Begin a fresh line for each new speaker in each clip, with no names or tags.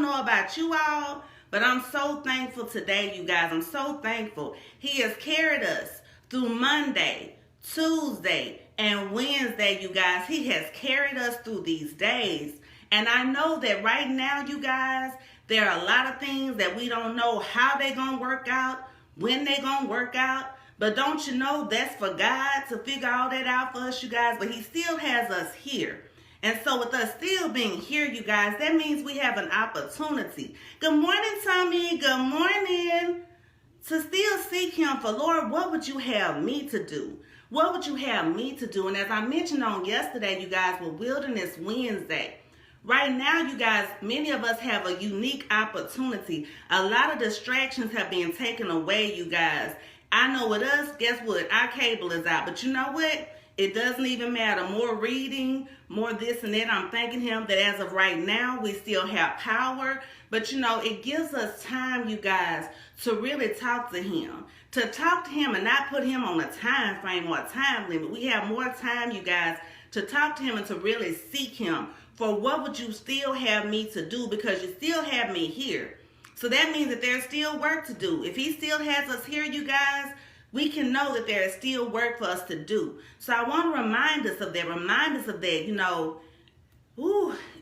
know about you all, but I'm so thankful today, you guys. I'm so thankful. He has carried us through Monday, Tuesday, and Wednesday, you guys. He has carried us through these days. And I know that right now, you guys, there are a lot of things that we don't know how they're going to work out, when they're going to work out. But don't you know that's for God to figure all that out for us, you guys? But he still has us here. And so with us still being here, you guys, that means we have an opportunity. Good morning, Tommy. Good morning. To still seek him for, Lord, what would you have me to do? What would you have me to do? And as I mentioned on yesterday, you guys, with Wilderness Wednesday, right now, you guys, many of us have a unique opportunity. A lot of distractions have been taken away, you guys. I know with us, guess what? Our cable is out. But you know what? It doesn't even matter. More reading, more this and that. I'm thanking him that as of right now, we still have power. But you know, it gives us time, you guys, to really talk to him. To talk to him and not put him on a time frame or a time limit. We have more time, you guys, to talk to him and to really seek him for what would you still have me to do, because you still have me here. So that means that there's still work to do. If he still has us here, you guys, we can know that there is still work for us to do. So I want to remind us of that, you know,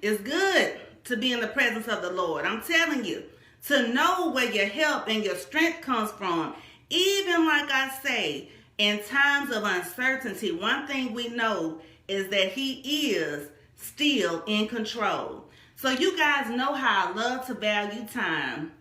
it's good to be in the presence of the Lord. I'm telling you, to know where your help and your strength comes from. Even like I say, in times of uncertainty, one thing we know is that he is still in control. So you guys know how I love to value time.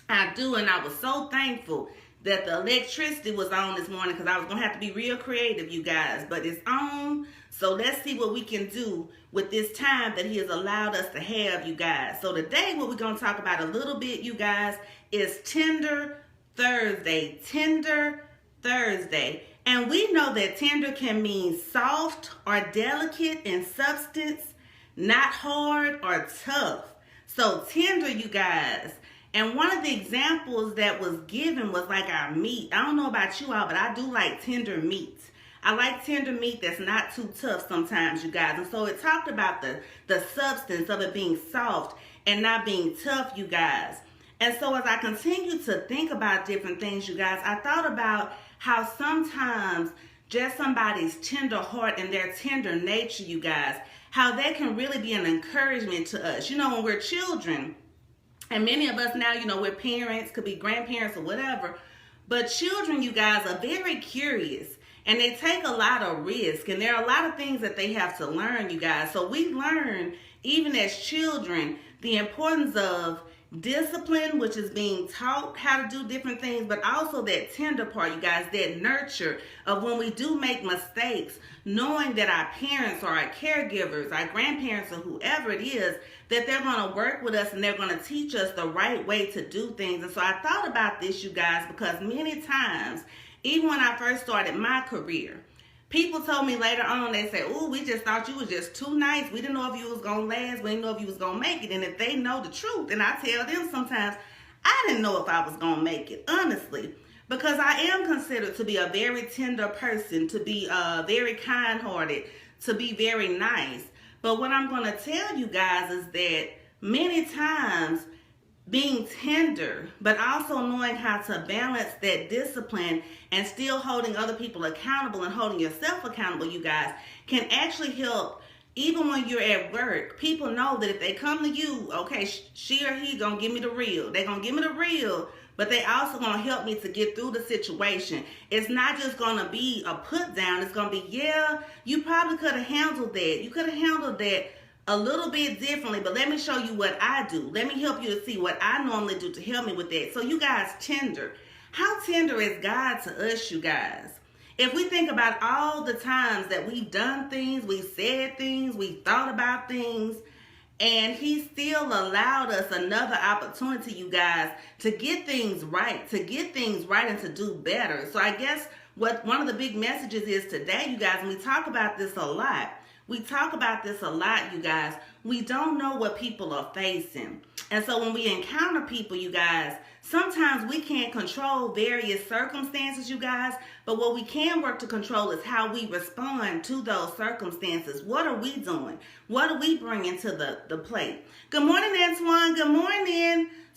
I do, and I was so thankful that the electricity was on this morning, because I was going to have to be real creative, you guys. But it's on, so let's see what we can do with this time that he has allowed us to have, you guys. So today what we're going to talk about a little bit, you guys, is Tender Thursday. Tender Thursday. And we know that tender can mean soft or delicate in substance, not hard or tough. So tender, you guys. And one of the examples that was given was like our meat. I don't know about you all, but I do like tender meat. I like tender meat that's not too tough sometimes, you guys. And so it talked about the substance of it being soft and not being tough, you guys. And so as I continue to think about different things, you guys, I thought about how sometimes just somebody's tender heart and their tender nature, you guys, how that can really be an encouragement to us. You know, when we're children, and many of us now, you know, we're parents, could be grandparents or whatever. But children, you guys, are very curious. And they take a lot of risk. And there are a lot of things that they have to learn, you guys. So we learn, even as children, the importance of discipline, which is being taught how to do different things, but also that tender part, you guys, that nurture of when we do make mistakes, knowing that our parents or our caregivers, our grandparents or whoever it is, that they're going to work with us and they're going to teach us the right way to do things. And so I thought about this, you guys, because many times, even when I first started my career, people told me later on, they said, "Oh, we just thought you was just too nice. We didn't know if you was going to last. We didn't know if you was going to make it." And if they know the truth, and I tell them sometimes, I didn't know if I was going to make it, honestly. Because I am considered to be a very tender person, to be very kind-hearted, to be very nice. But what I'm going to tell you guys is that many times being tender, but also knowing how to balance that discipline and still holding other people accountable and holding yourself accountable, you guys, can actually help. Even when you're at work, people know that if they come to you, okay, she or he gonna give me the real. They're gonna give me the real, but they also gonna help me to get through the situation. It's not just gonna be a put down. It's gonna be, yeah, you probably could have handled that. You could have handled that a little bit differently, but let me show you what I do. Let me help you to see what I normally do to help me with that. So you guys, tender. How tender is God to us, you guys? If we think about all the times that we've done things, we said things, we thought about things, and he still allowed us another opportunity, you guys, to get things right and to do better. So I guess what one of the big messages is today, you guys, and we talk about this a lot. We talk about this a lot, you guys. We don't know what people are facing. And so when we encounter people, you guys, sometimes we can't control various circumstances, you guys, but what we can work to control is how we respond to those circumstances. What are we doing? What are we bringing to the plate? Good morning, Antoine. Good morning.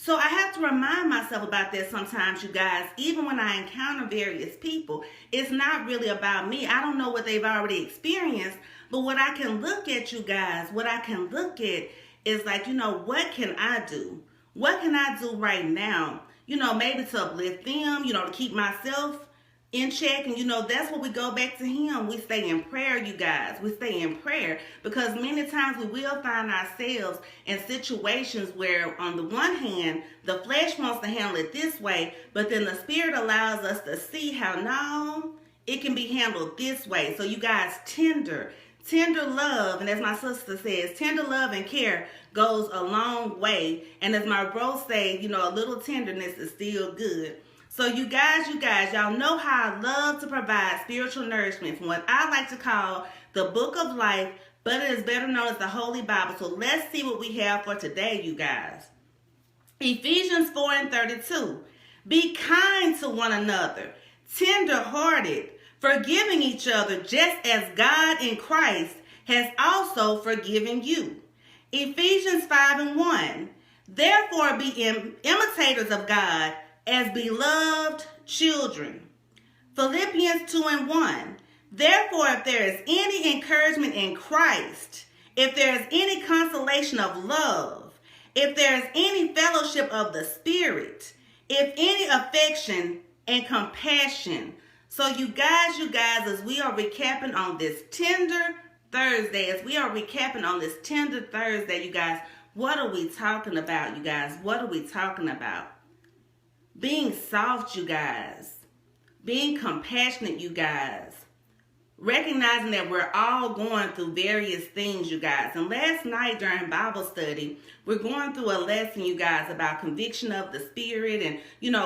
So I have to remind myself about that sometimes, you guys. Even when I encounter various people, it's not really about me. I don't know what they've already experienced, but what I can look at, you guys, what I can look at is like, what can I do? What can I do right now? Maybe to uplift them, to keep myself in check. And that's what we go back to him. We stay in prayer, you guys. We stay in prayer because many times we will find ourselves in situations where on the one hand the flesh wants to handle it this way, but then the spirit allows us to see how no, it can be handled this way. So you guys, tender love, and as my sister says, tender love and care goes a long way. And as my bro say, a little tenderness is still good. So you guys, y'all know how I love to provide spiritual nourishment from what I like to call the book of life, but it is better known as the Holy Bible. So let's see what we have for today, you guys. Ephesians 4:32. Be kind to one another, tender-hearted, forgiving each other just as God in Christ has also forgiven you. Ephesians 5:1. Therefore be imitators of God as beloved children. Philippians 2:1. Therefore, if there is any encouragement in Christ, if there is any consolation of love, if there is any fellowship of the Spirit, if any affection and compassion. So you guys, as we are recapping on this tender Thursday, you guys, what are we talking about, you guys? What are we talking about? Being soft, you guys. Being compassionate, you guys. Recognizing that we're all going through various things, you guys. And last night during Bible study, we're going through a lesson, you guys, about conviction of the spirit and,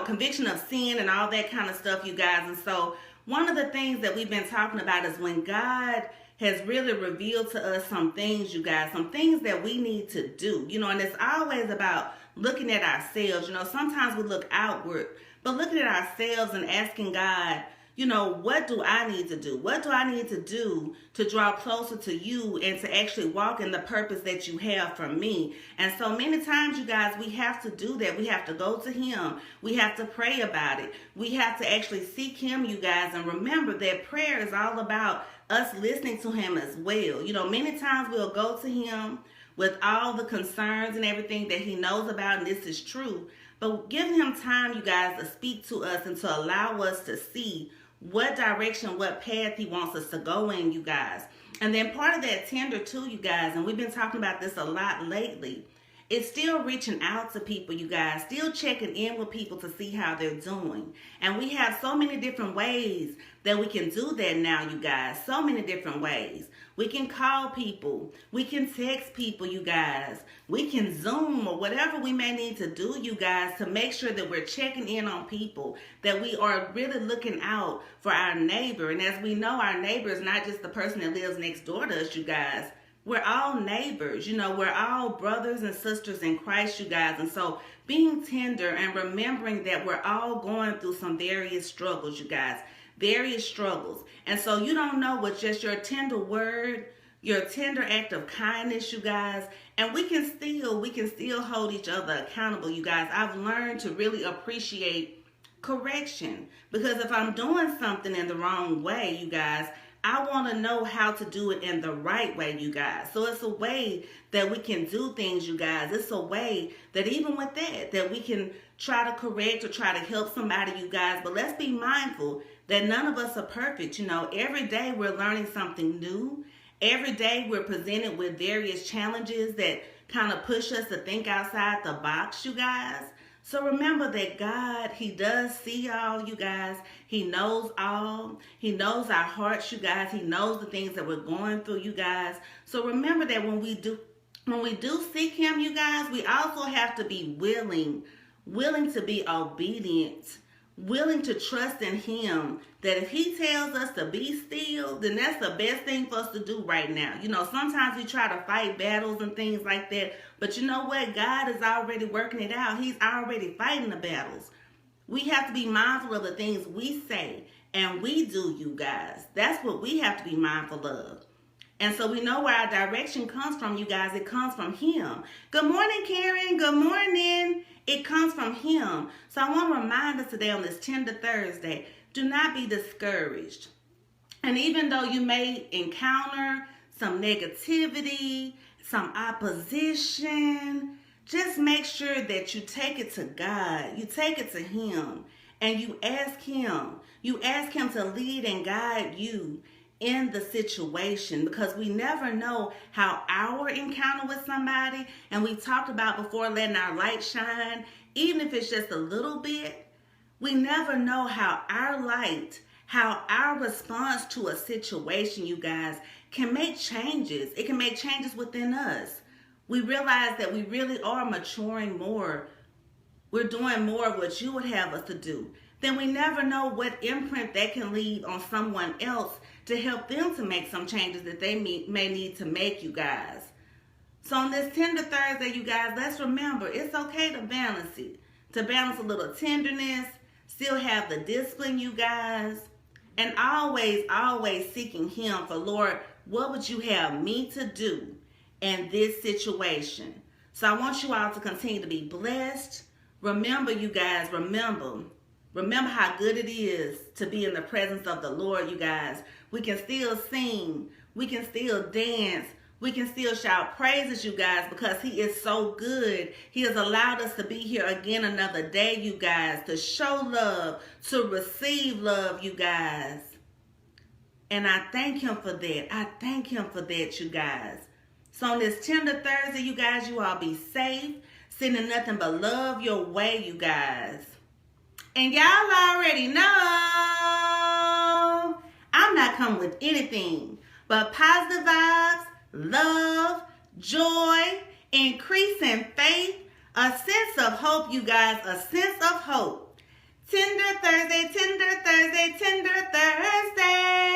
conviction of sin and all that kind of stuff, you guys. And so one of the things that we've been talking about is when God has really revealed to us some things, you guys, some things that we need to do, and it's always about looking at ourselves. Sometimes we look outward, but looking at ourselves and asking God, what do I need to do? What do I need to do to draw closer to you and to actually walk in the purpose that you have for me? And so many times, you guys, we have to do that. We have to go to him. We have to pray about it. We have to actually seek him, you guys. And remember that prayer is all about us listening to him as well. Many times we'll go to him with all the concerns and everything that he knows about, and this is true. But giving him time, you guys, to speak to us and to allow us to see what direction, what path he wants us to go in, you guys. And then part of that tender too, you guys, and we've been talking about this a lot lately, is still reaching out to people, you guys, still checking in with people to see how they're doing. And we have so many different ways that we can do that now, you guys, so many different ways. We can call people, we can text people, you guys, we can Zoom or whatever we may need to do, you guys, to make sure that we're checking in on people, that we are really looking out for our neighbor. And as we know, our neighbor is not just the person that lives next door to us, you guys. We're all neighbors, we're all brothers and sisters in Christ, you guys. And so being tender and remembering that we're all going through some various struggles, you guys, various struggles. And so you don't know what just your tender word, your tender act of kindness, you guys, and we can still hold each other accountable, you guys. I've learned to really appreciate correction, because if I'm doing something in the wrong way, you guys, I want to know how to do it in the right way, you guys. So it's a way that we can do things, you guys. It's a way that even with that we can try to correct or try to help somebody, you guys. But let's be mindful that none of us are perfect. Every day we're learning something new. Every day we're presented with various challenges that kind of push us to think outside the box, you guys. So remember that God, he does see all, you guys. He knows all. He knows our hearts, you guys. He knows the things that we're going through, you guys. So remember that when we do seek him, you guys, we also have to be willing to be obedient, willing to trust in him, that if he tells us to be still, then that's the best thing for us to do right now. Sometimes we try to fight battles and things like that, but you know what? God is already working it out. He's already fighting the battles. We have to be mindful of the things we say and we do, you guys. That's what we have to be mindful of. And so we know where our direction comes from, you guys. It comes from him. Good morning, Karen. Good morning. It comes from Him. So I want to remind us today on this Tender Thursday, do not be discouraged. And even though you may encounter some negativity, some opposition, just make sure that you take it to God. You take it to Him and you ask Him. You ask Him to lead and guide you in the situation, because we never know how our encounter with somebody, and we talked about before letting our light shine, even if it's just a little bit, we never know how our light, how our response to a situation, you guys, can make changes. It can make changes within us. We realize that we really are maturing more. We're doing more of what you would have us to do. Then we never know what imprint that can leave on someone else to help them to make some changes that they may need to make, you guys. So on this Tender Thursday, you guys, let's remember, it's okay to balance it. To balance a little tenderness, still have the discipline, you guys. And always, always seeking Him for, Lord, what would you have me to do in this situation? So I want you all to continue to be blessed. Remember, you guys, remember how good it is to be in the presence of the Lord, you guys. We can still sing. We can still dance. We can still shout praises, you guys, because He is so good. He has allowed us to be here again another day, you guys, to show love, to receive love, you guys. And I thank Him for that. I thank Him for that, you guys. So on this Tender Thursday, you guys, you all be safe, sending nothing but love your way, you guys. And y'all already know I'm not coming with anything but positive vibes, love, joy, increasing faith, a sense of hope, you guys, a sense of hope. Tender Thursday, Tender Thursday, Tender Thursday.